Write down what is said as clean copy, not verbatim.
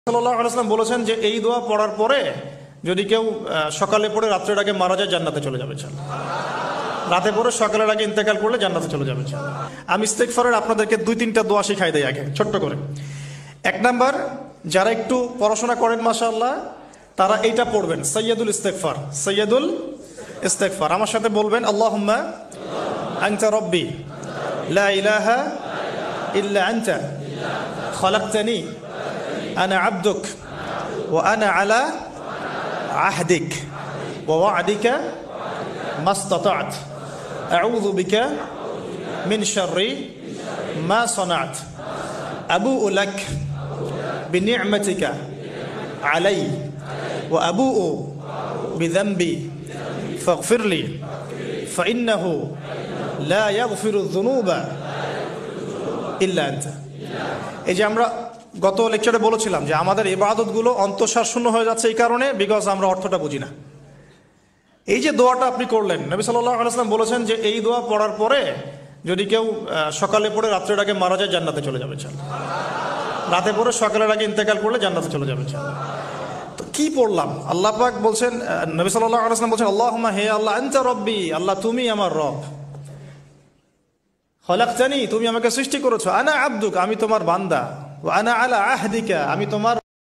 সাল্লাল্লাহু আলাইহি ওয়াসাল্লাম বলেছেন যে এই দোয়া পড়ার পরে যদি কেউ সকালে পড়ে রাত্রের আগে মারা যায় জান্নাতে চলে যাবে। রাতে পড়ে সকালের আগে ইন্তেকাল করলে জান্নাতে চলে যাবে। আমি ইস্তেগফারের আপনাদেরকে 2-3টা দোয়া শিখাই দেই আগে ছোট্ট করে। এক নাম্বার, যারা একটু পড়াশোনা করেন মাশাআল্লাহ তারা এইটা পড়বেন, সাইয়্যিদুল ইস্তেগফার। সাইয়্যিদুল ইস্তেগফার আমার সাথে বলবেন, আল্লাহুম্মা আনতা রাব্বি লা ইলাহা ইল্লা আনতা খালাকতানি আনা আবদুক ওয়া আনা আলা আহদিক ওয়া ওয়া'দিকা মাসতাতা'ত আউযু বিকা মিন শাররি মা সানা'ত আবু'ু লাক বিনি'মাতিকা আলাইয়া ওয়া আবু'ু বিযানবি ফাগফিরলি ফাইন্নাহু লা ইয়াগফিরু যুনুবা ইল্লা আনতা। এই যে আমরা গত লেকচারে বলেছিলাম যে আমাদের ইবাদতগুলো অন্তঃসার শূন্য হয়ে যাচ্ছে এই কারণে, বিকজ আমরা অর্থটা বুঝি না। এই যে দোয়াটা আপনি করলেন, নবী সাল্লাল্লাহু আলাইহি ওয়াসাল্লাম বলেছেন যে এই দোয়া পড়ার পরে যদি কেউ সকালে পড়ে রাত্রের আগে মারা যায় জান্নাতে চলে যাবে। রাতে পড়ে সকালের আগে ইন্তেকাল করলে জান্নাতে চলে যাবে। তো কি পড়লাম? আল্লাহ পাক বলছেন, নবী সাল্লাল্লাহু আলাইহি ওয়াসাল্লাম বলছেন, আল্লাহুম্মা হে আল্লাহ আনতা রব্বি, আল্লাহ তুমি আমার রব, খালাকতানি তুমি আমাকে সৃষ্টি করেছো, আনা আবদুক আমি তোমার বান্দা, ওয়া আনা আলা আহদিকা আমি তোমার